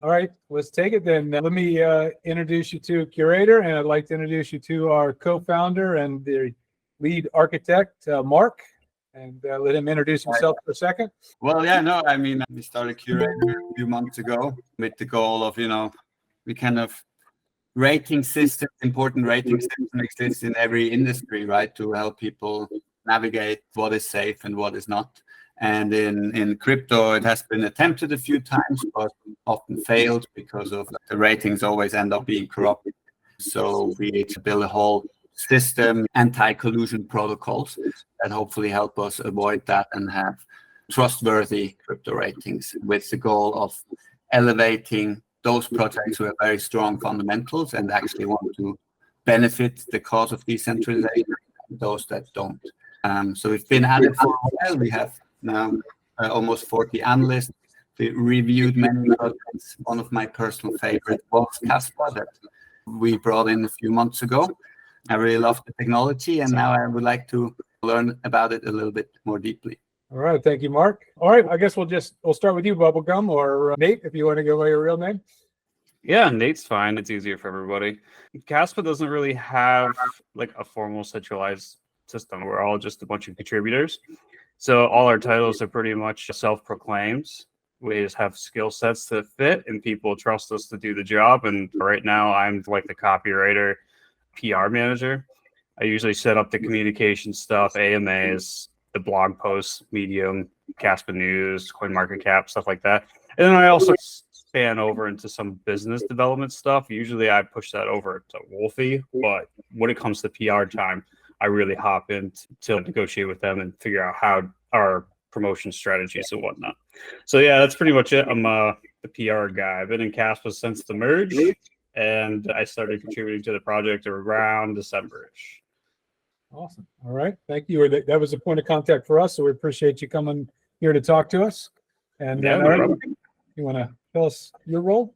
All right, let's take it then. Let me introduce you to Curator, and I'd like to introduce you to our co-founder and the lead architect, Mark, and let him introduce himself for a second. Well, yeah, no, I mean, we started Curator a few months ago with the goal of, we kind of rating systems, important rating systems exist in every industry, right? To help people navigate what is safe and what is not. And in crypto, it has been attempted a few times, but often failed because of the ratings always end up being corrupted. So we need to build a whole system, anti-collusion protocols that hopefully help us avoid that and have trustworthy crypto ratings with the goal of elevating those projects who have very strong fundamentals and actually want to benefit the cause of decentralization, those that don't. So we've been at it for a while. We have now almost 40 analysts. We reviewed many projects. One of my personal favorites was Kaspa that we brought in a few months ago. I really love the technology, and now I would like to learn about it a little bit more deeply. All right, thank you, Mark. All right, I guess we'll start with you, Bubblegum, or Nate, if you want to go by your real name. Yeah, Nate's fine. It's easier for everybody. Kaspa doesn't really have like a formal centralized system. We're all just a bunch of contributors. So all our titles are pretty much self-proclaimed. We just have skill sets that fit, and people trust us to do the job. And right now, I'm like the copywriter, PR manager. I usually set up the communication stuff, AMAs, the blog posts, Medium, Kaspa News, CoinMarketCap, stuff like that. And then I also span over into some business development stuff. Usually I push that over to Wolfie, but when it comes to PR time, I really hop in to negotiate with them and figure out how our promotion strategies and whatnot. So yeah, that's pretty much it. I'm the PR guy. I've been in Kaspa since the merge, and I started contributing to the project around December-ish. Awesome. All right. Thank you. That was a point of contact for us, so we appreciate you coming here to talk to us. And Yeah, all right, you want to tell us your role?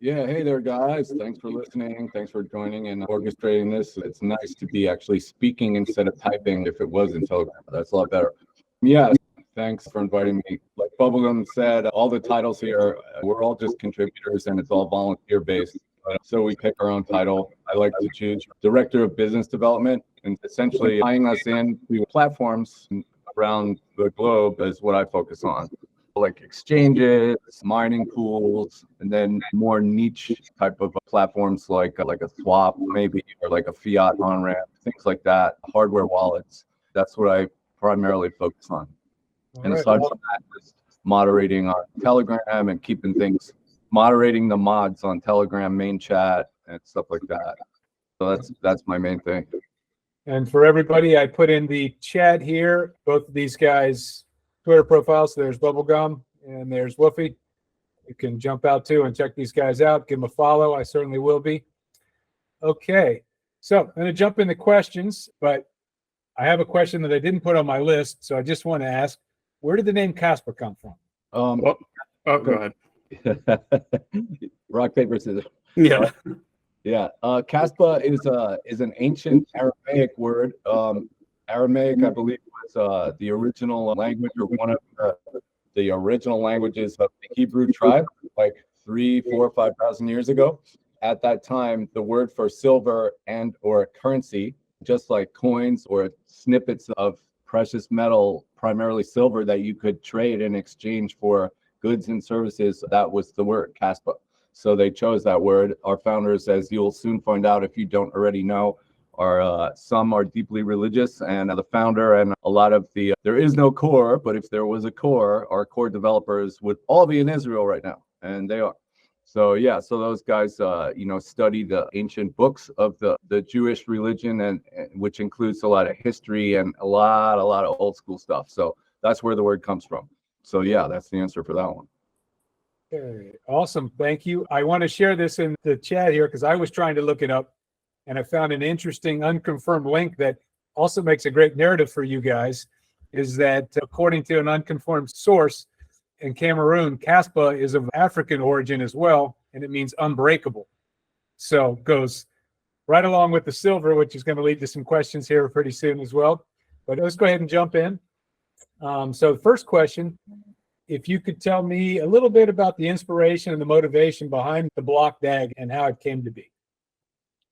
Yeah, hey there, guys. Thanks for listening. Thanks for joining and orchestrating this. It's nice to be actually speaking instead of typing. If it was in Telegram, that's a lot better. Yeah, thanks for inviting me. Like Bubblegum said, all the titles here, we're all just contributors and it's all volunteer-based. So we pick our own title. I like to choose Director of Business Development, and essentially tying us in to platforms around the globe is what I focus on. Like exchanges, mining pools, and then more niche type of platforms like a swap maybe, or like a fiat on-ramp, things like that, hardware wallets. That's what I primarily focus on. And aside from that, just moderating on Telegram and keeping things, moderating the mods on Telegram main chat and stuff like that. So that's my main thing. And for everybody, I put in the chat here both of these guys' Twitter profiles. So there's Bubblegum and there's Woofy. You can jump out too and check these guys out. Give them a follow. I certainly will be. Okay, so I'm going to jump into questions, but I have a question that I didn't put on my list, so I just want to ask, where did the name Kaspa come from? Go ahead. Rock, paper, scissors. Yeah. Yeah. Kaspa is an ancient Aramaic word. Aramaic, I believe, was the original language, or one of the original languages of the Hebrew tribe, like 3,000, 4,000, 5,000 years ago. At that time, the word for silver and or currency, just like coins or snippets of precious metal, primarily silver, that you could trade in exchange for goods and services, that was the word Kaspa. So they chose that word. Our founders, as you'll soon find out if you don't already know, are some are deeply religious, and the founder and a lot of the there is no core, but if there was a core, our core developers would all be in Israel right now, and they are. So yeah, so those guys study the ancient books of the Jewish religion, and which includes a lot of history and a lot of old school stuff. So that's where the word comes from. So yeah, that's the answer for that one. Okay, awesome. Thank you. I want to share this in the chat here because I was trying to look it up, and I found an interesting unconfirmed link that also makes a great narrative for you guys, is that according to an unconfirmed source in Cameroon, Kaspa is of African origin as well, and it means unbreakable. So goes right along with the silver, which is going to lead to some questions here pretty soon as well. But let's go ahead and jump in. So the first question if you could tell me a little bit about the inspiration and the motivation behind the block DAG and how it came to be.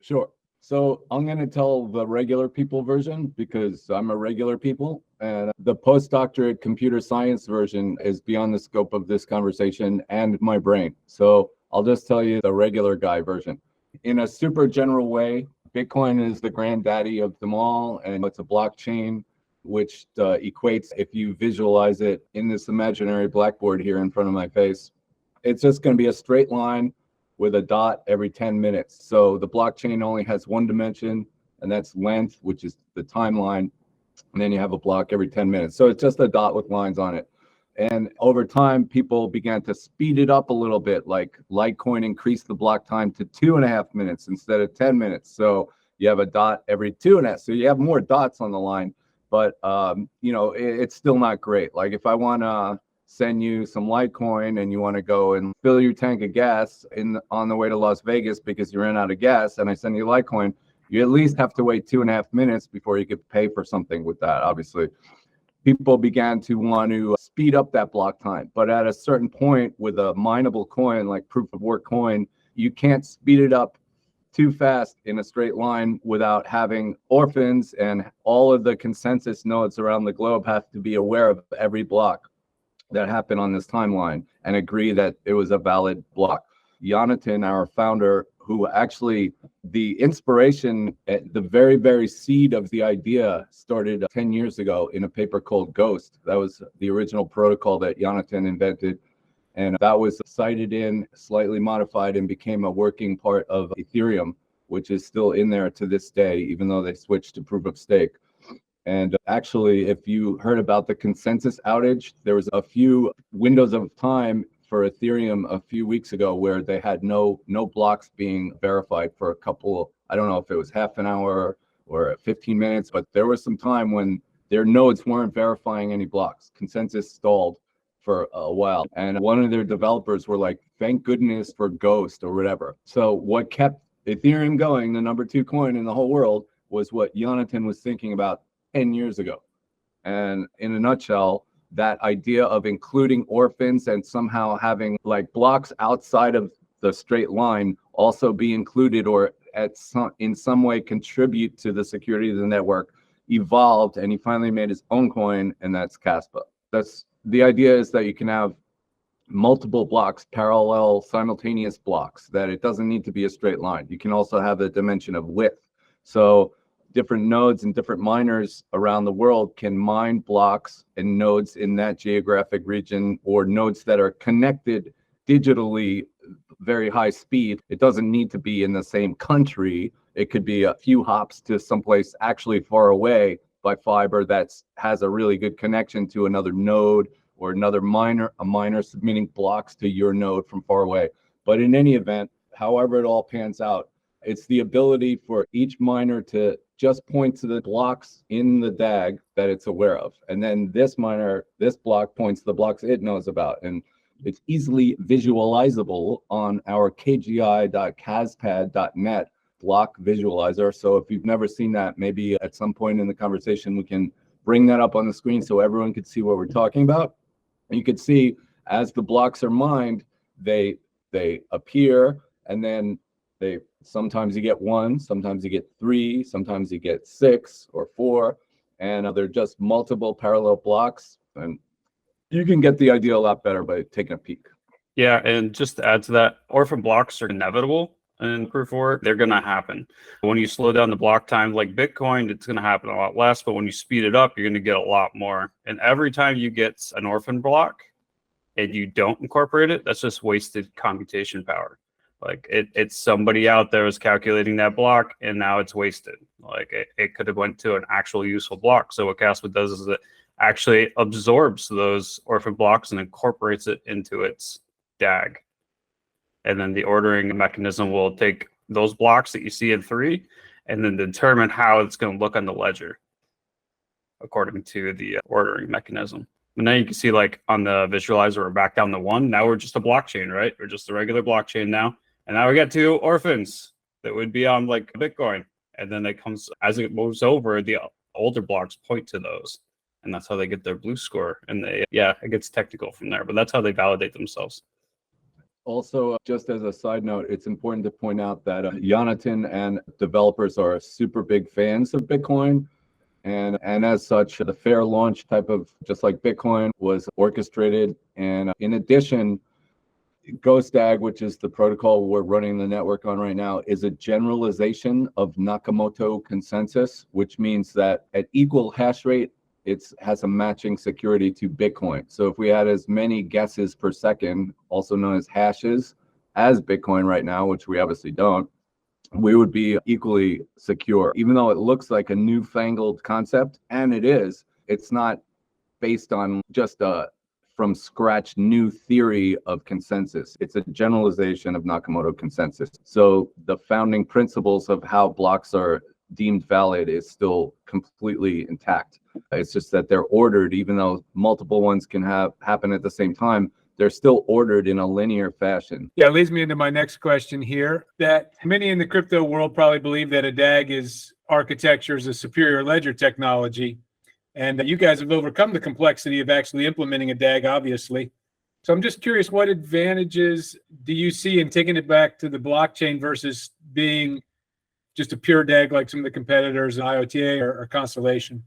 Sure. So I'm going to tell the regular people version because I'm a regular people, and the postdoctorate computer science version is beyond the scope of this conversation and my brain. So I'll just tell you the regular guy version. In a super general way, Bitcoin is the granddaddy of them all, and it's a blockchain, which equates, if you visualize it in this imaginary blackboard here in front of my face, it's just going to be a straight line with a dot every 10 minutes. So the blockchain only has one dimension, and that's length, which is the timeline. And then you have a block every 10 minutes. So it's just a dot with lines on it. And over time, people began to speed it up a little bit, like Litecoin increased the block time to 2.5 minutes instead of 10 minutes. So you have a dot every 2.5. So you have more dots on the line, but it's still not great. Like if I want to send you some Litecoin and you want to go and fill your tank of gas on the way to Las Vegas because you ran out of gas, and I send you Litecoin, you at least have to wait 2.5 minutes before you could pay for something with that, obviously. People began to want to speed up that block time. But at a certain point with a mineable coin, like proof of work coin, you can't speed it up too fast in a straight line without having orphans, and all of the consensus nodes around the globe have to be aware of every block that happened on this timeline and agree that it was a valid block. Jonathan, our founder, who actually the inspiration at the very, very seed of the idea started 10 years ago in a paper called Ghost. That was the original protocol that Jonathan invented. And that was cited in, slightly modified, and became a working part of Ethereum, which is still in there to this day, even though they switched to proof of stake. And actually, if you heard about the consensus outage, there was a few windows of time for Ethereum a few weeks ago where they had no blocks being verified for a couple, I don't know if it was half an hour or 15 minutes, but there was some time when their nodes weren't verifying any blocks. Consensus stalled for a while. And one of their developers were like, thank goodness for Ghost or whatever. So what kept Ethereum going, the number 2 coin in the whole world, was what Jonathan was thinking about 10 years ago. And in a nutshell, that idea of including orphans and somehow having like blocks outside of the straight line also be included or in some way contribute to the security of the network evolved, and he finally made his own coin, and that's Kaspa. That's the idea, is that you can have multiple blocks, parallel simultaneous blocks, that it doesn't need to be a straight line. You can also have a dimension of width. So different nodes and different miners around the world can mine blocks and nodes in that geographic region, or nodes that are connected digitally, very high speed. It doesn't need to be in the same country. It could be a few hops to someplace actually far away by fiber that has a really good connection to another node or another miner, a miner submitting blocks to your node from far away. But in any event, however it all pans out, it's the ability for each miner to just point to the blocks in the DAG that it's aware of. And then this block points to the blocks it knows about. And it's easily visualizable on our kgi.caspad.net block visualizer. So if you've never seen that, maybe at some point in the conversation, we can bring that up on the screen so everyone can see what we're talking about. And you can see as the blocks are mined, they appear, and then sometimes you get 1, sometimes you get 3, sometimes you get 6 or 4, and they're just multiple parallel blocks. And you can get the idea a lot better by taking a peek. Yeah, and just to add to that, orphan blocks are inevitable in proof of work. They're going to happen. When you slow down the block time like Bitcoin, it's going to happen a lot less. But when you speed it up, you're going to get a lot more. And every time you get an orphan block and you don't incorporate it, that's just wasted computation power. Like it's somebody out there is calculating that block, and now it's wasted. Like it could have went to an actual useful block. So what Kaspa does is it actually absorbs those orphan blocks and incorporates it into its DAG. And then the ordering mechanism will take those blocks that you see in 3 and then determine how it's going to look on the ledger according to the ordering mechanism. And now you can see, like on the visualizer, we're back down to 1. Now we're just a blockchain, right? We're just a regular blockchain now. And now we got 2 orphans that would be on like Bitcoin. And then it comes, as it moves over, the older blocks point to those. and that's how they get their blue score. And it gets technical from there, but that's how they validate themselves. Also, just as a side note, it's important to point out that Jonathan and developers are super big fans of Bitcoin. And as such, the fair launch type of, just like Bitcoin, was orchestrated. And in addition, GhostDAG, which is the protocol we're running the network on right now, is a generalization of Nakamoto consensus, which means that at equal hash rate, it has a matching security to Bitcoin. So if we had as many guesses per second, also known as hashes, as Bitcoin right now, which we obviously don't, we would be equally secure. Even though it looks like a newfangled concept, and it is, it's not based on just a from scratch new theory of consensus. It's a generalization of Nakamoto consensus. So the founding principles of how blocks are deemed valid is still completely intact. It's just that they're ordered, even though multiple ones can happen at the same time, they're still ordered in a linear fashion. Yeah, it leads me into my next question here, that many in the crypto world probably believe that a DAG architecture is a superior ledger technology. And you guys have overcome the complexity of actually implementing a DAG, obviously. So I'm just curious, what advantages do you see in taking it back to the blockchain versus being just a pure DAG like some of the competitors, IOTA or Constellation?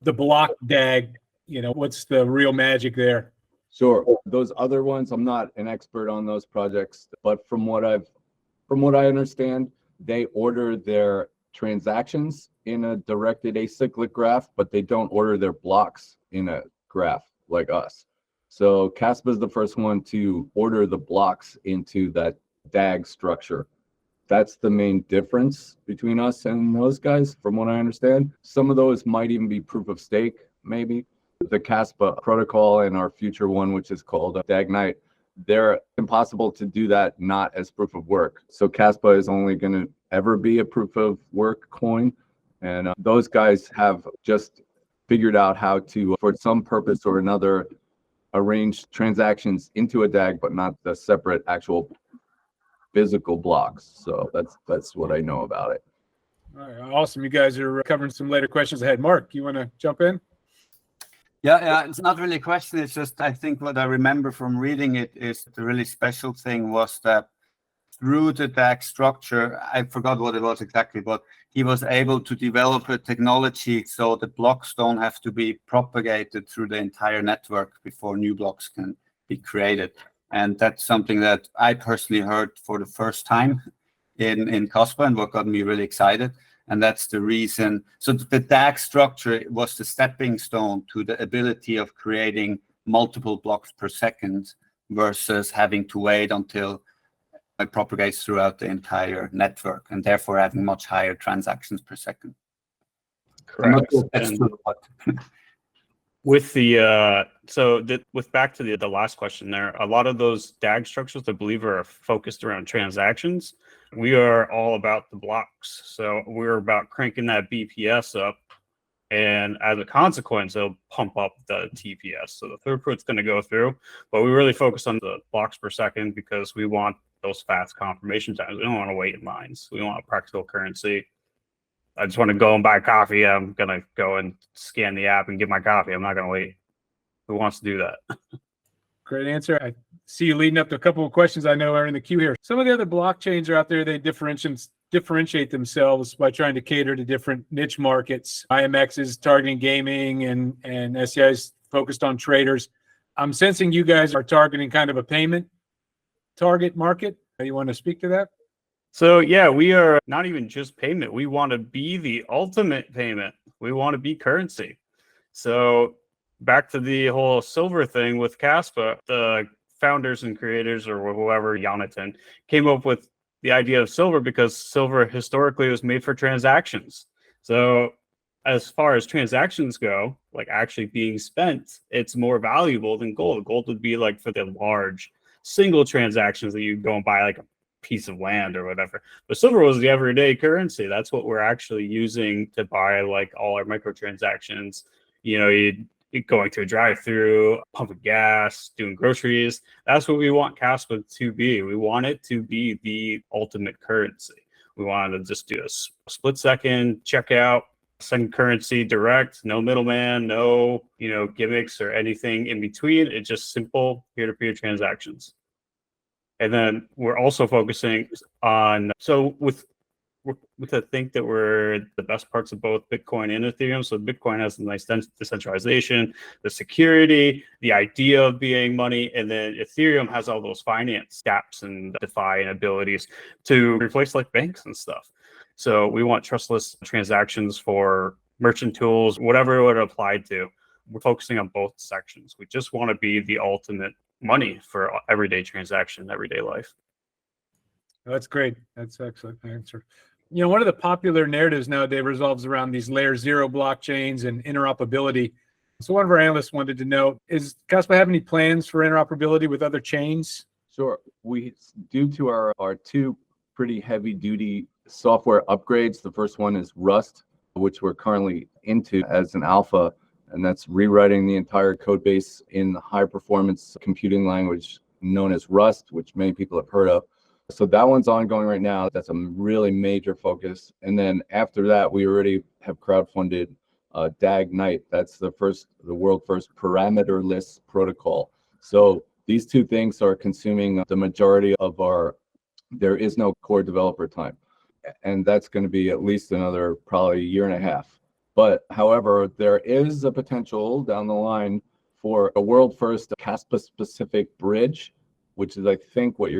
The block DAG, what's the real magic there? Sure. Those other ones, I'm not an expert on those projects, but from what I understand, they order their transactions in a directed acyclic graph, but they don't order their blocks in a graph like us. So Kaspa is the first one to order the blocks into that DAG structure. That's the main difference between us and those guys, from what I understand. Some of those might even be proof of stake, maybe. The Kaspa protocol and our future one, which is called DAGNITE, they're impossible to do that not as proof of work. So Kaspa is only going to ever be a proof of work coin. And those guys have just figured out how to, for some purpose or another, arrange transactions into a DAG, but not the separate actual physical blocks. So that's what I know about it. All right, awesome. You guys are covering some later questions ahead. Mark, you want to jump in? Yeah, it's not really a question. It's just, I think what I remember from reading it is the really special thing was that through the DAG structure, I forgot what it was exactly, but he was able to develop a technology so the blocks don't have to be propagated through the entire network before new blocks can be created. And that's something that I personally heard for the first time in Kaspa, and what got me really excited. And that's the reason. So the DAG structure was the stepping stone to the ability of creating multiple blocks per second versus having to wait until it propagates throughout the entire network, and therefore having much higher transactions per second. Correct. With with back to the last question there, a lot of those DAG structures, I believe, are focused around transactions. We are all about the blocks. So we're about cranking that BPS up. And as a consequence, it'll pump up the TPS. So the throughput's going to go through, but we really focus on the blocks per second because we want those fast confirmation times. We don't want to wait in lines. We want practical currency. I just want to go and buy coffee. I'm going to go and scan the app and get my coffee. I'm not going to wait. Who wants to do that? Great answer. I see you leading up to a couple of questions I know are in the queue here. Some of the other blockchains are out there. They differentiate themselves by trying to cater to different niche markets. IMX is targeting gaming and SCI is focused on traders. I'm sensing you guys are targeting kind of a payment target market. You want to speak to that? So yeah, we are not even just payment. We want to be the ultimate payment. We want to be currency. So back to the whole silver thing with Kaspa, the founders and creators, or whoever, Jonathan, came up with the idea of silver because silver historically was made for transactions. So as far as transactions go, like actually being spent, it's more valuable than gold. Gold would be like for the large single transactions that you go and buy like a piece of land or whatever. But silver was the everyday currency. That's what we're actually using to buy like all our microtransactions. You're going to a drive-through, pumping gas, doing groceries. That's what we want Kaspa to be. We want it to be the ultimate currency. We want to just do a split second checkout, send currency direct, no middleman, no, gimmicks or anything in between. It's just simple peer-to-peer transactions. And then we're also focusing on, so with I think that we're the best parts of both Bitcoin and Ethereum. So Bitcoin has the nice decentralization, the security, the idea of being money, and then Ethereum has all those finance gaps and DeFi and abilities to replace like banks and stuff. So we want trustless transactions for merchant tools, whatever it would apply to. We're focusing on both sections. We just want to be the ultimate money for everyday transaction, everyday life. That's great. That's an excellent answer. One of the popular narratives nowadays revolves around these layer 0 blockchains and interoperability. So one of our analysts wanted to know, is Kaspa have any plans for interoperability with other chains? Sure. We, due to our two pretty heavy duty software upgrades, the first one is Rust, which we're currently into as an alpha, and that's rewriting the entire code base in the high performance computing language known as Rust, which many people have heard of. So that one's ongoing right now. That's a really major focus. And then after that, we already have crowdfunded DAG-Knight. That's the world first parameterless protocol. So these two things are consuming the majority of there is no core developer time. And that's going to be at least another probably year and a half. But however, there is a potential down the line for a world first Kaspa specific bridge, which is I think what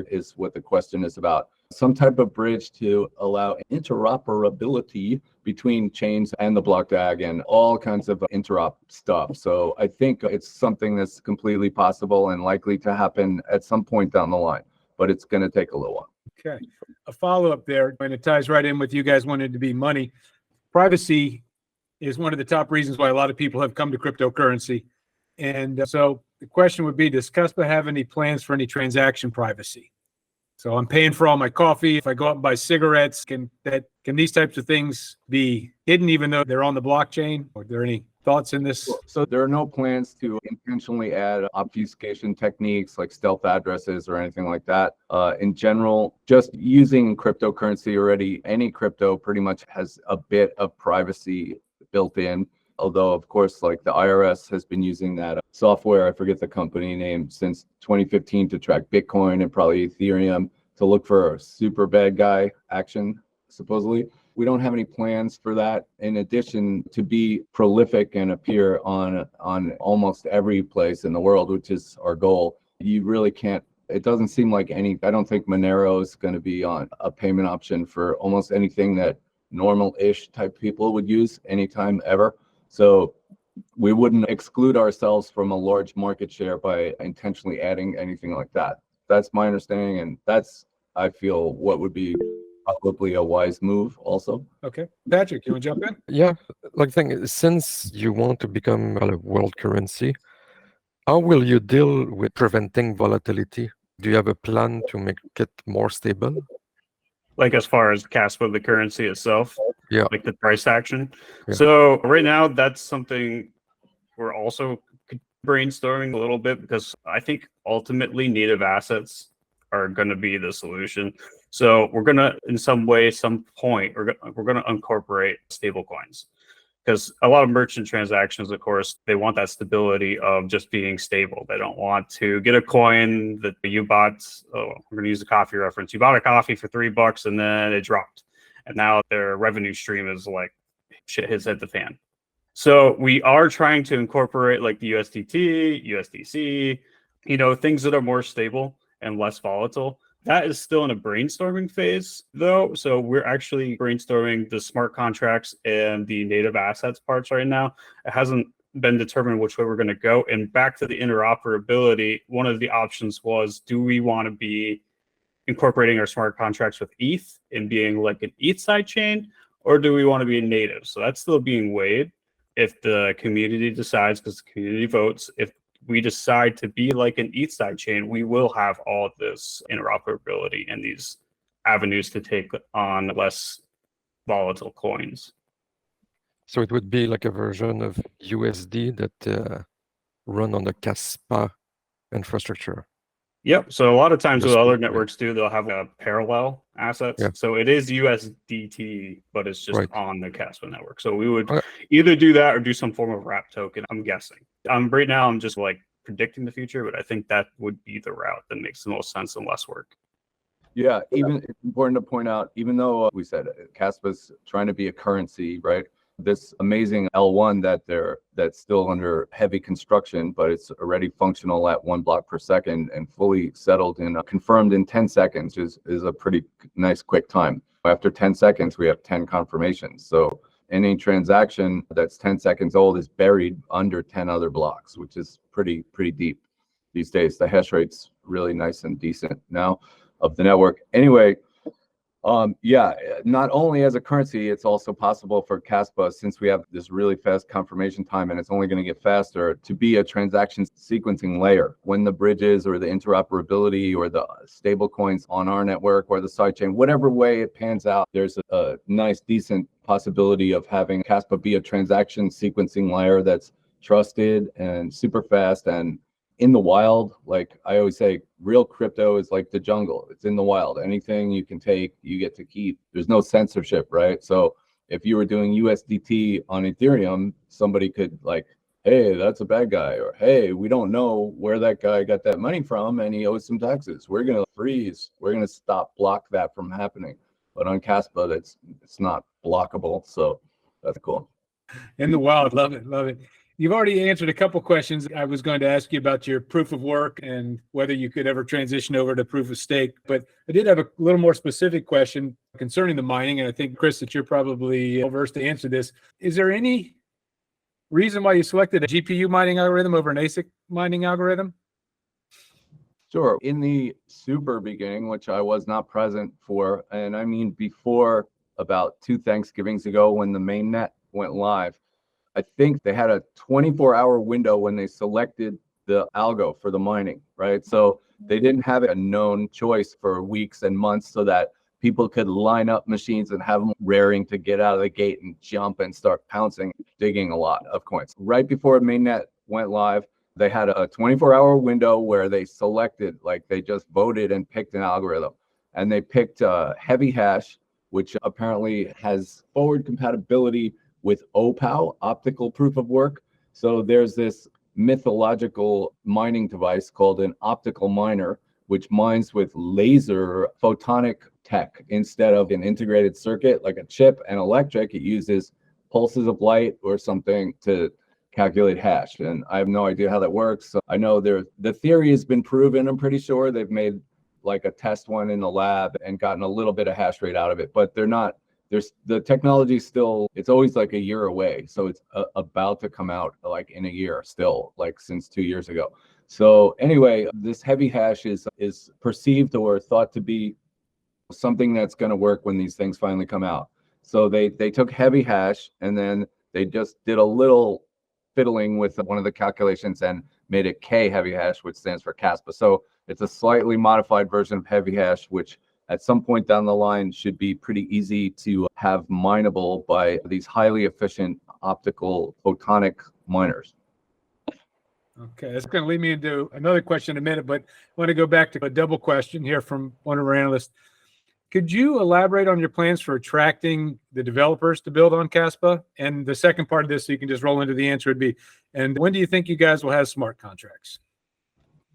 the question is about. Some type of bridge to allow interoperability between chains and the block DAG and all kinds of interop stuff. So I think it's something that's completely possible and likely to happen at some point down the line, but it's going to take a little while. Okay. A follow-up there, and it ties right in with you guys wanting to be money. Privacy is one of the top reasons why a lot of people have come to cryptocurrency. And so the question would be, does Kaspa have any plans for any transaction privacy? So I'm paying for all my coffee. If I go out and buy cigarettes, can these types of things be hidden even though they're on the blockchain? Are there any thoughts in this? So there are no plans to intentionally add obfuscation techniques like stealth addresses or anything like that. In general, just using cryptocurrency already, any crypto pretty much has a bit of privacy built in. Although, of course, like the IRS has been using that software, I forget the company name, since 2015 to track Bitcoin and probably Ethereum to look for a super bad guy action, supposedly. We don't have any plans for that. In addition, to be prolific and appear on almost every place in the world, which is our goal, you really can't. It doesn't seem like I don't think Monero is going to be on a payment option for almost anything that normal-ish type people would use anytime ever. So we wouldn't exclude ourselves from a large market share by intentionally adding anything like that. That's my understanding, and that's, I feel, what would be probably a wise move also. Okay. Patrick, you want to jump in? Yeah, like thing, since you want to become a world currency, how will you deal with preventing volatility? Do you have a plan to make it more stable? Like as far as Kaspa, the currency itself, Yeah. like the price action. Yeah. So right now, that's something we're also brainstorming a little bit, because I think ultimately native assets are going to be the solution. So we're going to, in some way, some point, we're going to incorporate stable coins. Because a lot of merchant transactions, of course, they want that stability of just being stable. They don't want to get a coin that you bought. Oh, we're going to use a coffee reference. You bought a coffee for $3 and then it dropped. And now their revenue stream is like, shit has hit the fan. So we are trying to incorporate like the USDT, USDC, things that are more stable and less volatile. That is still in a brainstorming phase, though. So we're actually brainstorming the smart contracts and the native assets parts right now. It hasn't been determined which way we're going to go. And back to the interoperability, one of the options was, do we want to be incorporating our smart contracts with ETH and being like an ETH side chain, or do we want to be native? So that's still being weighed. If the community decides, because the community votes, if we decide to be like an ETH side chain, we will have all of this interoperability and these avenues to take on less volatile coins. So it would be like a version of USD that run on the Kaspa infrastructure. Yep. So a lot of times Just what other yeah. networks do, they'll have parallel assets. Yeah. So it is USDT, but it's just Right. on the Kaspa network. So we would Okay. either do that or do some form of wrap token. I'm guessing. Right now I'm just like predicting the future, but I think that would be the route that makes the most sense and less work. Yeah, even it's important to point out, even though we said Kaspa's trying to be a currency, right? This amazing L1 that's still under heavy construction, but it's already functional at 1 block per second and fully settled and confirmed in 10 seconds is a pretty nice quick time. After 10 seconds, we have 10 confirmations. So any transaction that's 10 seconds old is buried under 10 other blocks, which is pretty deep these days. The hash rate's really nice and decent now of the network. Anyway, yeah, not only as a currency, it's also possible for Kaspa, since we have this really fast confirmation time and it's only going to get faster, to be a transaction sequencing layer. When the bridges or the interoperability or the stable coins on our network or the sidechain, whatever way it pans out, there's a nice, decent possibility of having Kaspa be a transaction sequencing layer that's trusted and super fast and in the wild. Like I always say, real crypto is like the jungle. It's in the wild. Anything you can take, you get to keep. There's no censorship, right? So if you were doing USDT on Ethereum, somebody could like, hey, that's a bad guy, or hey, we don't know where that guy got that money from and he owes some taxes. We're gonna freeze. We're gonna block that from happening. But on Kaspa, it's not blockable. So that's cool. In the wild. Love it. Love it. You've already answered a couple questions. I was going to ask you about your proof of work and whether you could ever transition over to proof of stake, but I did have a little more specific question concerning the mining. And I think, Chris, that you're probably well-versed to answer this. Is there any reason why you selected a GPU mining algorithm over an ASIC mining algorithm? Sure. In the super beginning, which I was not present for, and I mean before about 2 Thanksgivings ago when the mainnet went live, I think they had a 24-hour window when they selected the algo for the mining, right? So they didn't have a known choice for weeks and months so that people could line up machines and have them raring to get out of the gate and jump and start pouncing, digging a lot of coins. Right before mainnet went live, they had a 24-hour window where they selected, like they just voted and picked an algorithm. And they picked heavy hash, which apparently has forward compatibility with OPAL, optical proof of work. So there's this mythological mining device called an optical miner, which mines with laser photonic tech instead of an integrated circuit like a chip and electric. It uses pulses of light or something to calculate hash. And I have no idea how that works. So I know the theory has been proven. I'm pretty sure they've made like a test one in the lab and gotten a little bit of hash rate out of it, but the technology still, it's always like a year away. So it's about to come out like in a year still, like since 2 years ago. So anyway, this heavy hash is perceived or thought to be something that's going to work when these things finally come out. So they took heavy hash and then they just did a little fiddling with one of the calculations and made it K heavy hash, which stands for Kaspa. So it's a slightly modified version of heavy hash, which at some point down the line should be pretty easy to have mineable by these highly efficient optical photonic miners. Okay, that's going to lead me into another question in a minute, but I want to go back to a double question here from one of our analysts. Could you elaborate on your plans for attracting the developers to build on Kaspa? And the second part of this, so you can just roll into the answer, would be, and when do you think you guys will have smart contracts?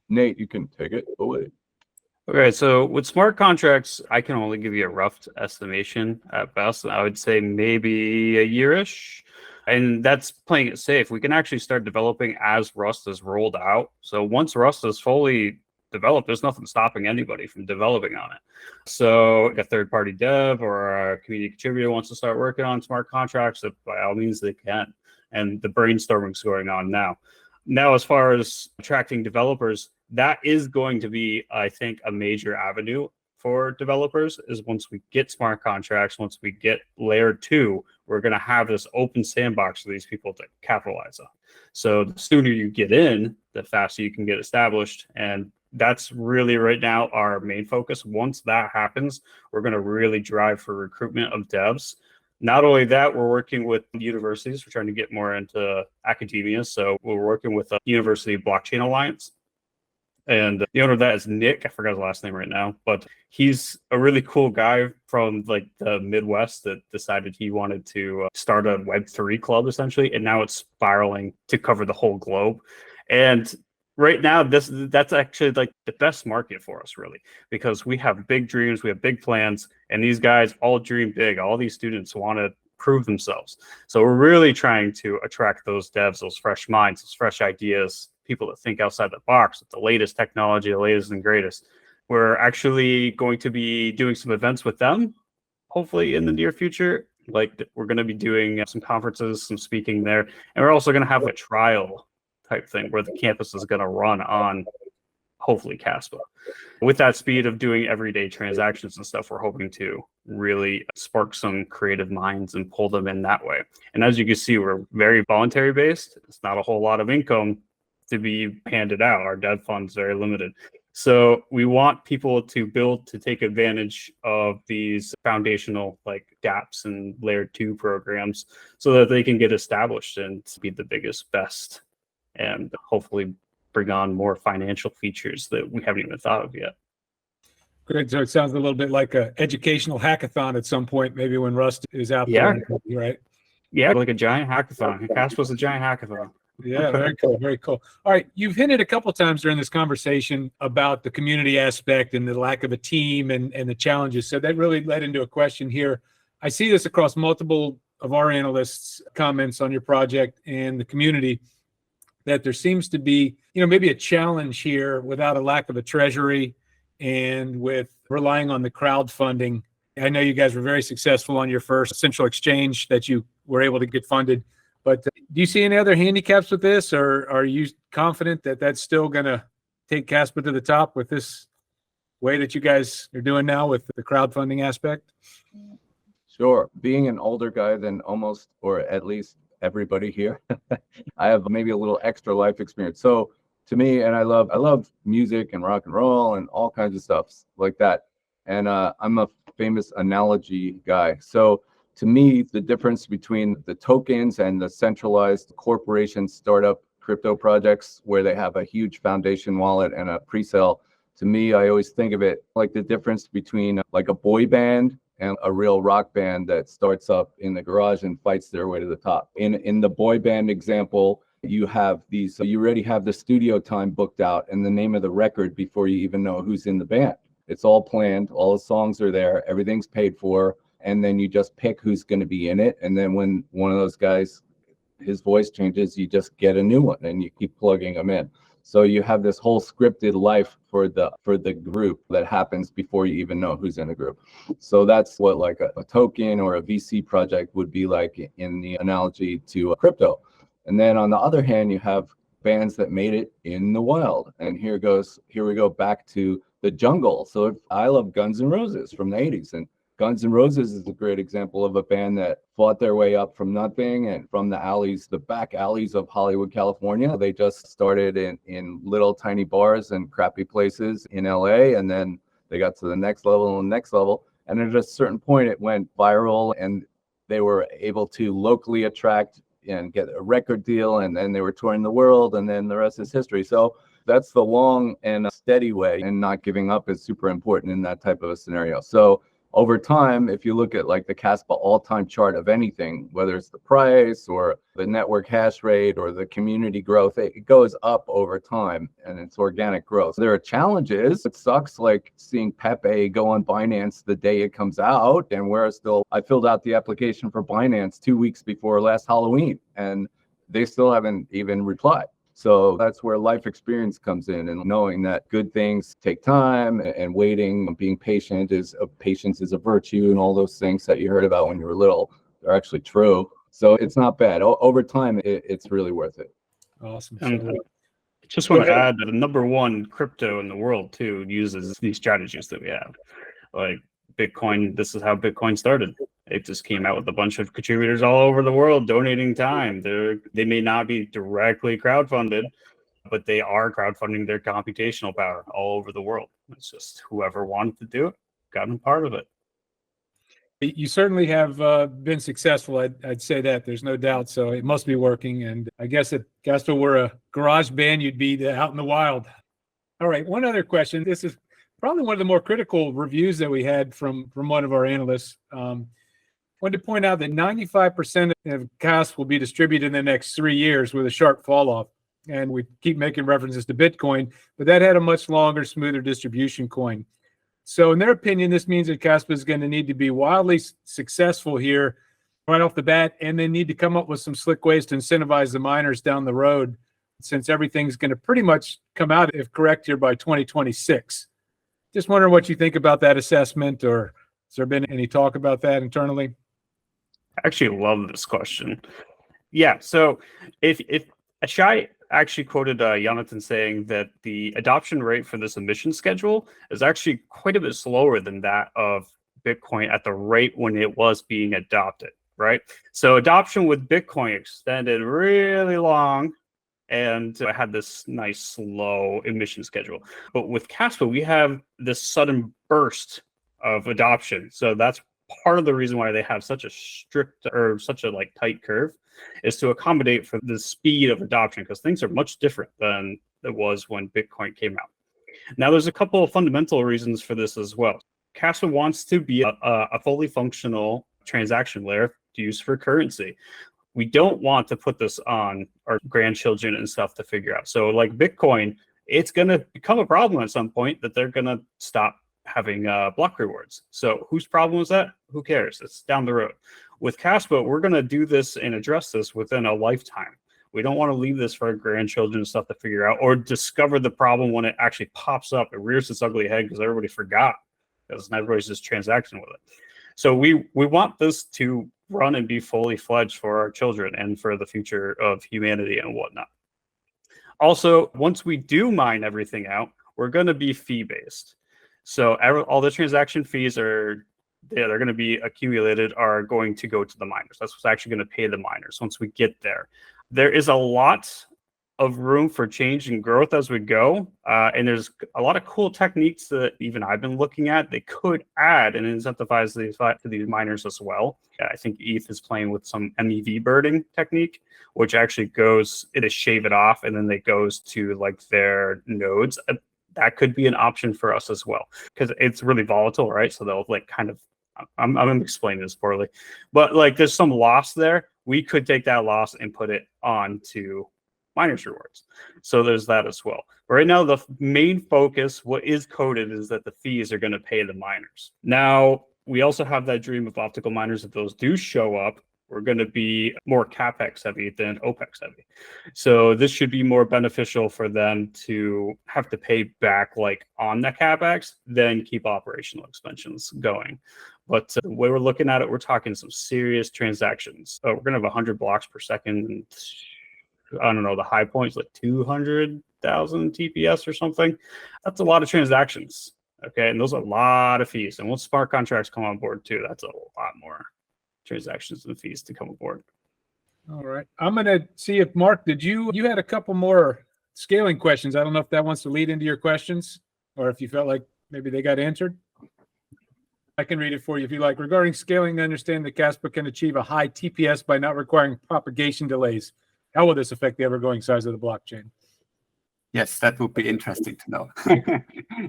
Nate, you can take it away. Okay, so with smart contracts, I can only give you a rough estimation at best. I would say maybe a year-ish. And that's playing it safe. We can actually start developing as Rust is rolled out. So once Rust is fully developed, there's nothing stopping anybody from developing on it. So a third-party dev or a community contributor wants to start working on smart contracts, by all means they can. And the brainstorming's going on now. Now, as far as attracting developers, that is going to be, I think, a major avenue for developers. Is once we get smart contracts, once we get layer 2, we're going to have this open sandbox for these people to capitalize on. So the sooner you get in, the faster you can get established. And that's really right now our main focus. Once that happens, we're going to really drive for recruitment of devs. Not only that, we're working with universities. We're trying to get more into academia. So we're working with the University Blockchain Alliance. And the owner of that is Nick. I forgot his last name right now, but he's a really cool guy from like the Midwest that decided he wanted to start a Web3 club essentially, and now it's spiraling to cover the whole globe. And right now, that's actually like the best market for us, really, because we have big dreams, we have big plans, and these guys all dream big. All these students want to prove themselves. So we're really trying to attract those devs, those fresh minds, those fresh ideas, people that think outside the box with the latest technology, the latest and greatest. We're actually going to be doing some events with them, hopefully in the near future. Like we're going to be doing some conferences, some speaking there, and we're also going to have a trial type thing where the campus is going to run on hopefully Kaspa. With that speed of doing everyday transactions and stuff, we're hoping to really spark some creative minds and pull them in that way. And as you can see, we're very voluntary based. It's not a whole lot of income to be handed out. Our dev fund's very limited. So we want people to build to take advantage of these foundational like dApps and layer 2 programs so that they can get established and be the biggest, best, and hopefully bring on more financial features that we haven't even thought of yet. Good. So it sounds a little bit like an educational hackathon at some point, maybe when Rust is out there, right? Yeah, like a giant hackathon. Kaspa's a giant hackathon. Yeah, very cool. Very cool. All right. You've hinted a couple times during this conversation about the community aspect and the lack of a team and the challenges. So that really led into a question here. I see this across multiple of our analysts' comments on your project and the community, that there seems to be, maybe a challenge here without a lack of a treasury and with relying on the crowdfunding. I know you guys were very successful on your first central exchange that you were able to get funded. But do you see any other handicaps with this, or are you confident that that's still going to take Kaspa to the top with this way that you guys are doing now with the crowdfunding aspect? Sure. Being an older guy than almost, or at least everybody here, I have maybe a little extra life experience. So to me, and I love music and rock and roll and all kinds of stuff like that. And I'm a famous analogy guy. So to me, the difference between the tokens and the centralized corporation startup crypto projects where they have a huge foundation wallet and a pre-sale, to me, I always think of it like the difference between like a boy band and a real rock band that starts up in the garage and fights their way to the top. In the boy band example, you have these, so you already have the studio time booked out and the name of the record before you even know who's in the band. It's all planned, all the songs are there, everything's paid for, and then you just pick who's going to be in it. And then when one of those guys, his voice changes, you just get a new one and you keep plugging them in. So you have this whole scripted life for the group that happens before you even know who's in a group. So that's what like a token or a VC project would be like in the analogy to crypto. And then on the other hand, you have bands that made it in the wild. And here we go back to the jungle. So I love Guns N' Roses from the 80s, and Guns N' Roses is a great example of a band that fought their way up from nothing and from the back alleys of Hollywood, California. They just started in little tiny bars and crappy places in LA, and then they got to the next level and the next level. And at a certain point, it went viral, and they were able to locally attract and get a record deal, and then they were touring the world, and then the rest is history. So that's the long and steady way, and not giving up is super important in that type of a scenario. So over time, if you look at like the Kaspa all-time chart of anything, whether it's the price or the network hash rate or the community growth, it goes up over time, and it's organic growth. There are challenges. It sucks like seeing Pepe go on Binance the day it comes out, and I filled out the application for Binance 2 weeks before last Halloween, and they still haven't even replied. So that's where life experience comes in, and knowing that good things take time, and waiting and being patient patience is a virtue, and all those things that you heard about when you were little are actually true. So it's not bad. Over time, it's really worth it. Awesome. And I just want to add that the number one crypto in the world too uses these strategies that we have. Like Bitcoin, this is how Bitcoin started. It just came out with a bunch of contributors all over the world donating time. They may not be directly crowdfunded, but they are crowdfunding their computational power all over the world. It's just whoever wanted to do it got a part of it. You certainly have been successful. I'd say that there's no doubt. So it must be working. And I guess if Kaspa were a garage band, you'd be out in the wild. All right, one other question. This is probably one of the more critical reviews that we had from one of our analysts. Wanted to point out that 95% of CAS will be distributed in the next 3 years with a sharp fall off. And we keep making references to Bitcoin, but that had a much longer, smoother distribution coin. So in their opinion, this means that Kaspa is going to need to be wildly successful here right off the bat, and they need to come up with some slick ways to incentivize the miners down the road, since everything's going to pretty much come out, if correct, here by 2026. Just wondering what you think about that assessment, or has there been any talk about that internally? I actually love this question. Yeah, so if Shai actually quoted Jonathan saying that the adoption rate for this emission schedule is actually quite a bit slower than that of Bitcoin at the rate when it was being adopted, right? So adoption with Bitcoin extended really long, and I had this nice slow emission schedule. But with Kaspa, we have this sudden burst of adoption. So that's part of the reason why they have such a strict or such a tight curve, is to accommodate for the speed of adoption, because things are much different than it was when Bitcoin came out. Now, there's a couple of fundamental reasons for this as well. Kaspa wants to be a fully functional transaction layer to use for currency. We don't want to put this on our grandchildren and stuff to figure out. So like Bitcoin, it's going to become a problem at some point that they're going to stop having block rewards. So whose problem is that? Who cares? It's down the road. With Kaspa, we're going to do this and address this within a lifetime. We don't want to leave this for our grandchildren and stuff to figure out, or discover the problem when it actually pops up. It rears its ugly head because everybody forgot, because everybody's just transacting with it. So we want this to run and be fully fledged for our children and for the future of humanity and whatnot. Also, once we do mine everything out, we're going to be fee-based. So all the transaction fees they're going to be accumulated, are going to go to the miners. That's what's actually going to pay the miners once we get there. There is a lot of room for change and growth as we go. And there's a lot of cool techniques that even I've been looking at. They could add and incentivize these miners as well. I think ETH is playing with some MEV birding technique, which actually it shave it off, and then it goes to their nodes. That could be an option for us as well, because it's really volatile, right? So they'll I'm explaining this poorly, but there's some loss there. We could take that loss and put it onto miners rewards. So there's that as well. But right now, the main focus, what is coded, is that the fees are going to pay the miners. Now, we also have that dream of optical miners. If those do show up, we're going to be more CapEx heavy than OpEx heavy. So this should be more beneficial for them to have to pay back on the CapEx than keep operational expenses going. But the way we're looking at it, we're talking some serious transactions. We're going to have 100 blocks per second. And I don't know, the high point's 200,000 TPS or something. That's a lot of transactions. Okay. And those are a lot of fees. And once smart contracts come on board too, that's a lot more transactions and fees to come aboard. All right. I'm going to see if Mark, you had a couple more scaling questions. I don't know if that wants to lead into your questions, or if you felt like maybe they got answered. I can read it for you if you like. Regarding scaling, I understand that Kaspa can achieve a high TPS by not requiring propagation delays. How will this affect the ever-growing size of the blockchain? Yes, that would be interesting to know.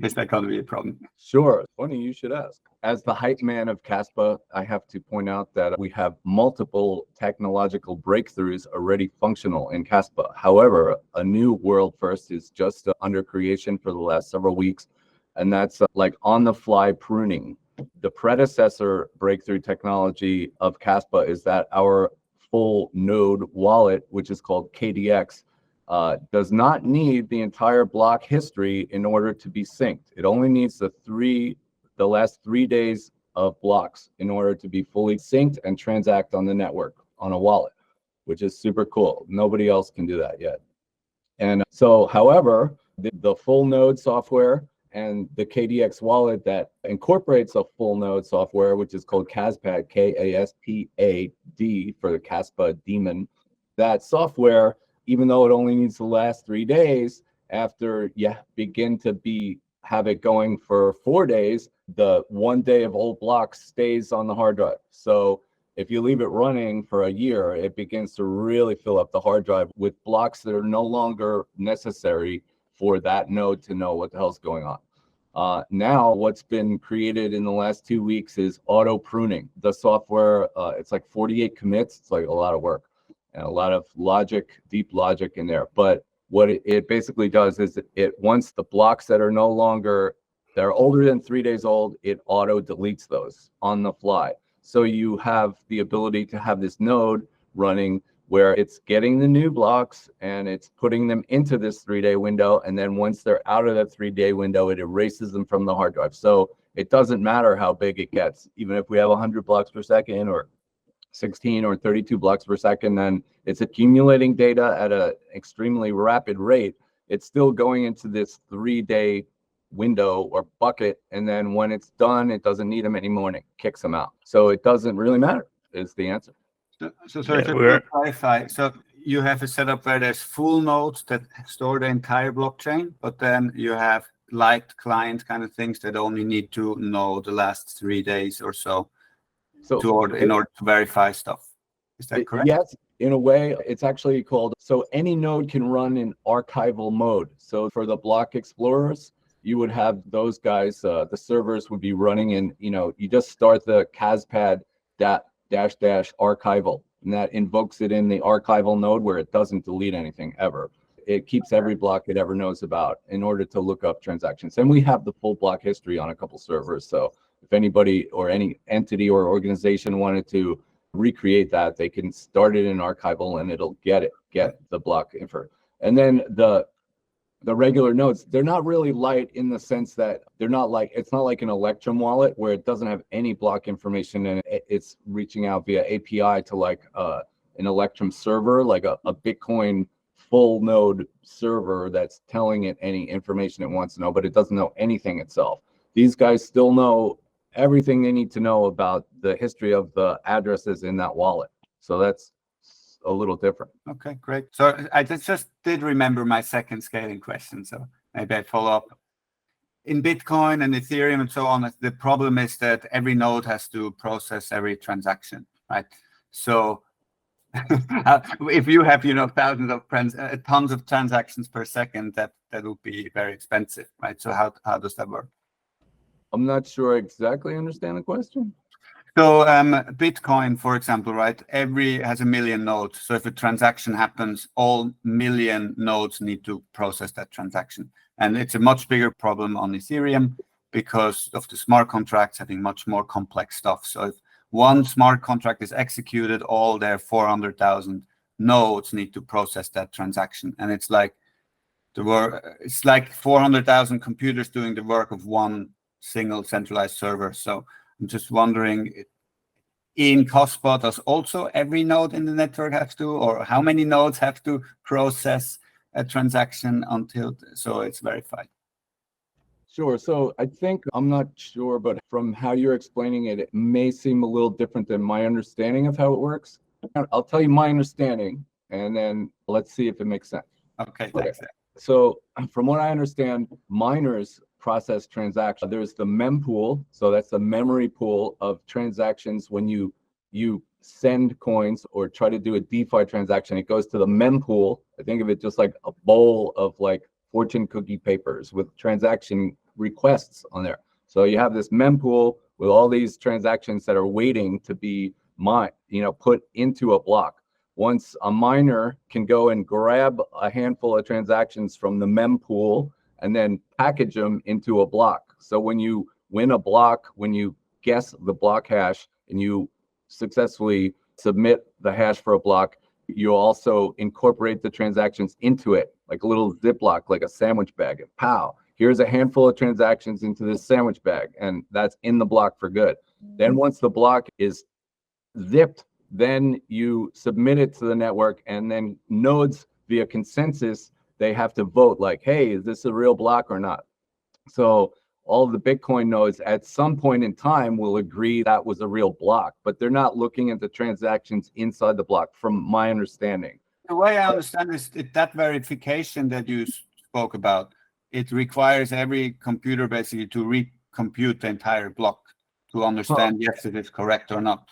Is that going to be a problem? Sure. Funny you should ask. As the hype man of Kaspa, I have to point out that we have multiple technological breakthroughs already functional in Kaspa. However, a new world first is just under creation for the last several weeks, and that's on-the-fly pruning. The predecessor breakthrough technology of Kaspa is that our full node wallet, which is called KDX, does not need the entire block history in order to be synced. It only needs the last 3 days of blocks in order to be fully synced and transact on the network on a wallet, which is super cool. Nobody else can do that yet. And so, however, the full node software and the KDX wallet that incorporates a full node software, which is called Kaspad, K-A-S-P-A-D for the Kaspa Daemon, that software, even though it only needs the last 3 days, after you begin to have it going for 4 days, the 1 day of old blocks stays on the hard drive. So if you leave it running for a year, it begins to really fill up the hard drive with blocks that are no longer necessary for that node to know what the hell's going on. Now, what's been created in the last 2 weeks is auto pruning. The software, it's like 48 commits. It's like a lot of work and a lot of logic, deep logic in there. But what it basically does is it once the blocks that are no longer, they're older than 3 days old, it auto deletes those on the fly. So you have the ability to have this node running where it's getting the new blocks and it's putting them into this 3-day window. And then once they're out of that 3-day window, it erases them from the hard drive. So it doesn't matter how big it gets. Even if we have 100 blocks per second or 16 or 32 blocks per second, then it's accumulating data at an extremely rapid rate. It's still going into this 3-day window or bucket. And then when it's done, it doesn't need them anymore and it kicks them out. So it doesn't really matter is the answer. So sorry, just to clarify. So you have a setup where there's full nodes that store the entire blockchain, but then you have light client kind of things that only need to know the last 3 days or so, in order to verify stuff. Is that correct? Yes, in a way, it's actually called, so any node can run in archival mode. So for the block explorers, you would have those guys, the servers would be running in, you just start the Kaspad -- archival, and that invokes it in the archival node where it doesn't delete anything ever. It keeps every block it ever knows about in order to look up transactions. And we have the full block history on a couple servers. So if anybody or any entity or organization wanted to recreate that, they can start it in archival and it'll get the block info. And then the regular nodes, they're not really light in the sense that it's not like an Electrum wallet where it doesn't have any block information and it's reaching out via API to like an Electrum server, like a Bitcoin full node server that's telling it any information it wants to know, but it doesn't know anything itself. These guys still know everything they need to know about the history of the addresses in that wallet. So that's a little different. Okay, great. So I just did remember my second scaling question, so maybe I follow up. In Bitcoin and Ethereum and so on, the problem is that every node has to process every transaction, right? So if you have, tons of transactions per second, that would be very expensive, right? So how does that work? I'm not sure I exactly understand the question. So Bitcoin, for example, right, has 1 million nodes. So if a transaction happens, all 1 million nodes need to process that transaction. And it's a much bigger problem on Ethereum because of the smart contracts having much more complex stuff. So if one smart contract is executed, all their 400,000 nodes need to process that transaction. And it's like 400,000 computers doing the work of one single centralized server. So I'm just wondering, in Kaspa, does also every node in the network have to, or how many nodes have to process a transaction so it's verified? Sure. So I think, I'm not sure, but from how you're explaining it, it may seem a little different than my understanding of how it works. I'll tell you my understanding, and then let's see if it makes sense. Okay, thanks. So from what I understand, miners process transactions. There's the mempool, so that's the memory pool of transactions. When you send coins or try to do a DeFi transaction, it goes to the mempool. I think of it just like a bowl of like fortune cookie papers with transaction requests on there. So you have this mempool with all these transactions that are waiting to be put into a block. Once a miner can go and grab a handful of transactions from the mempool and then package them into a block. So when you win a block, when you guess the block hash and you successfully submit the hash for a block, you also incorporate the transactions into it, like a little Ziploc, like a sandwich bag. And pow, here's a handful of transactions into this sandwich bag, and that's in the block for good. Then once the block is zipped, then you submit it to the network, and then nodes via consensus, they have to vote like, hey, is this a real block or not? So all the Bitcoin nodes at some point in time will agree that was a real block, but they're not looking at the transactions inside the block, from my understanding. The way I understand is that verification that you spoke about, it requires every computer basically to recompute the entire block to understand, yes, it is correct or not.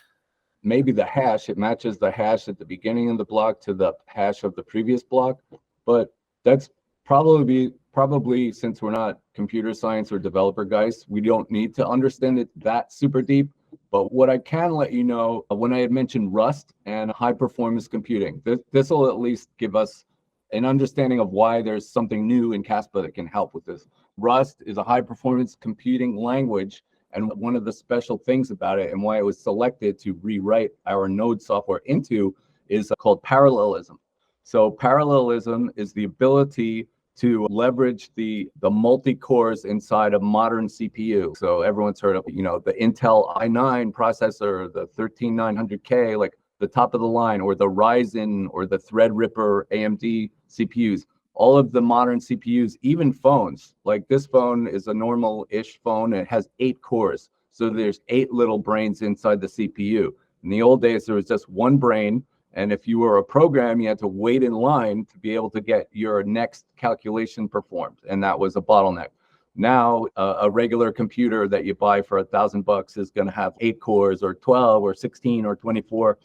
Maybe the hash, it matches the hash at the beginning of the block to the hash of the previous block, but that's probably probably, since we're not computer science or developer guys, we don't need to understand it that super deep. But what I can let you know, when I had mentioned Rust and high performance computing, this will at least give us an understanding of why there's something new in Kaspa that can help with this. Rust is a high performance computing language, and one of the special things about it and why it was selected to rewrite our node software into is called parallelism. So parallelism is the ability to leverage the multi-cores inside a modern CPU. So everyone's heard of, the Intel i9 processor, the 13900K, like the top of the line, or the Ryzen or the Threadripper AMD CPUs. All of the modern CPUs, even phones, like this phone is a normal-ish phone. It has 8 cores. So there's 8 little brains inside the CPU. In the old days, there was just one brain. And if you were a program, you had to wait in line to be able to get your next calculation performed. And that was a bottleneck. Now, a regular computer that you buy for $1,000 is going to have 8 cores or 12 or 16 or 24.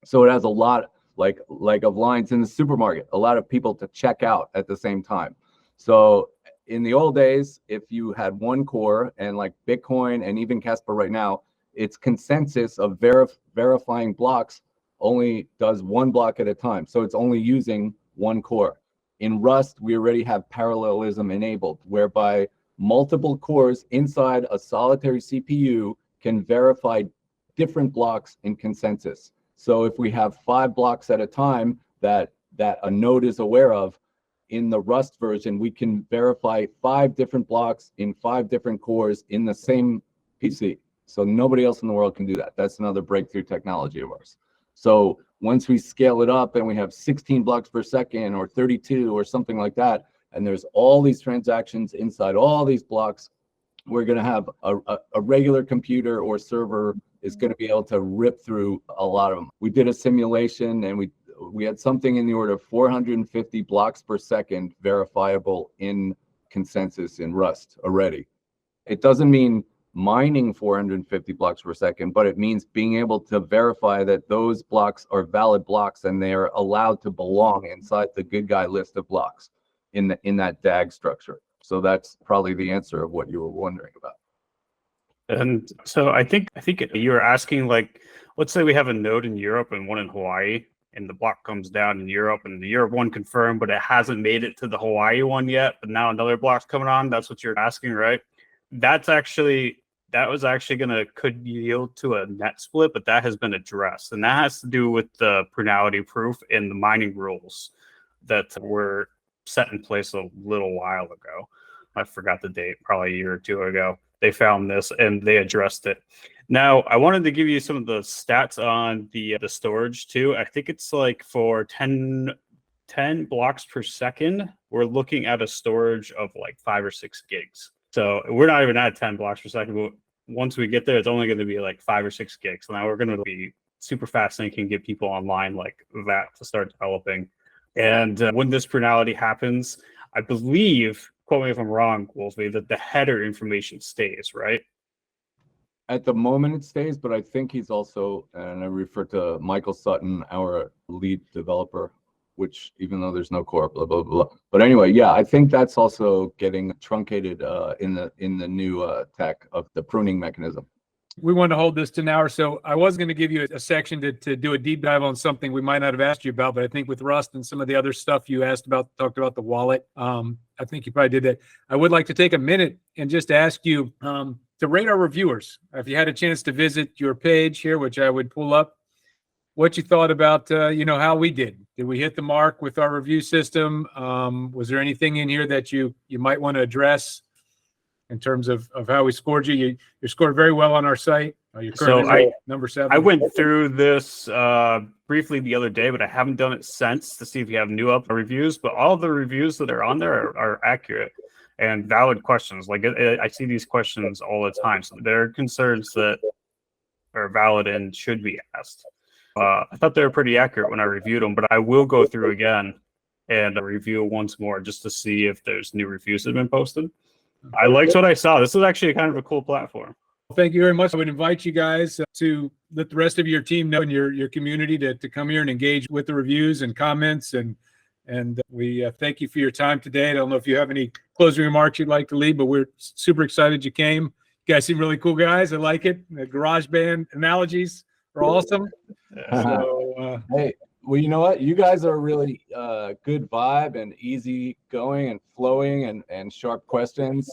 So it has a lot like of lines in the supermarket, a lot of people to check out at the same time. So in the old days, if you had one core, and like Bitcoin and even Kaspa right now, its consensus of verifying blocks only does one block at a time. So it's only using one core. In Rust, we already have parallelism enabled, whereby multiple cores inside a solitary CPU can verify different blocks in consensus. So if we have 5 blocks at a time that a node is aware of, in the Rust version, we can verify 5 different blocks in 5 different cores in the same PC. So nobody else in the world can do that. That's another breakthrough technology of ours. So once we scale it up and we have 16 blocks per second or 32 or something like that, and there's all these transactions inside all these blocks, we're going to have a regular computer or server is going to be able to rip through a lot of them. We did a simulation and we had something in the order of 450 blocks per second verifiable in consensus in Rust already. It doesn't mean mining 450 blocks per second, but it means being able to verify that those blocks are valid blocks and they are allowed to belong inside the good guy list of blocks in that DAG structure. So that's probably the answer of what you were wondering about. And so I think you were asking, like, let's say we have a node in Europe and one in Hawaii, and the block comes down in Europe, and the Europe one confirmed, but it hasn't made it to the Hawaii one yet. But now another block's coming on. That's what you're asking, right? That was actually could yield to a net split, but that has been addressed, and that has to do with the prunality proof and the mining rules that were set in place a little while ago. I forgot the date, probably a year or two ago. They found this and they addressed it. Now, I wanted to give you some of the stats on the storage too. I think it's like for 10 blocks per second, we're looking at a storage of like 5 or 6 gigs. So we're not even at 10 blocks per second, but once we get there, it's only going to be like 5 or 6 gigs. So now we're going to be super fast and can get people online like that to start developing. And when this prunality happens, I believe, quote me if I'm wrong, Wolfie, that the header information stays, right? At the moment it stays, but I think he's also, and I refer to Michael Sutton, our lead developer, which even though there's no core, blah, blah, blah. But anyway, yeah, I think that's also getting truncated in the new tech of the pruning mechanism. We want to hold this to an hour, so I was going to give you a section to do a deep dive on something we might not have asked you about, but I think with Rust and some of the other stuff you talked about the wallet, I think you probably did that. I would like to take a minute and just ask you to rate our reviewers. If you had a chance to visit your page here, which I would pull up, what you thought about how we did. Did we hit the mark with our review system? Was there anything in here that you might want to address in terms of how we scored you? You scored very well on our site. You're currently number 7. I went through this briefly the other day, but I haven't done it since to see if you have new reviews. But all the reviews that are on there are accurate and valid questions. Like I see these questions all the time. So there are concerns that are valid and should be asked. I thought they were pretty accurate when I reviewed them, but I will go through again and review once more just to see if there's new reviews that have been posted. I liked what I saw. This is actually kind of a cool platform. Thank you very much. I would invite you guys to let the rest of your team know in your community to come here and engage with the reviews and comments and And we thank you for your time today. I don't know if you have any closing remarks you'd like to leave, but we're super excited you came. You guys seem really cool guys. I like it. The garage band analogies are awesome. So, Hey, well, you know what? You guys are really good vibe and easy going and flowing and sharp questions.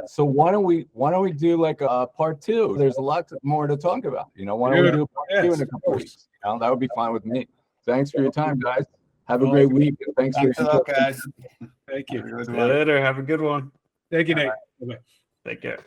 So why don't we do like a part 2? There's a lot more to talk about. You know, why don't we do a part 2 in a couple of weeks? You know, that would be fine with me. Thanks for your time, guys. Have a great week. And thanks for your Thanks a lot, support. guys. thank you. Have a good See one. you later. Have a good one. Thank you, Nate. Bye-bye. Take care.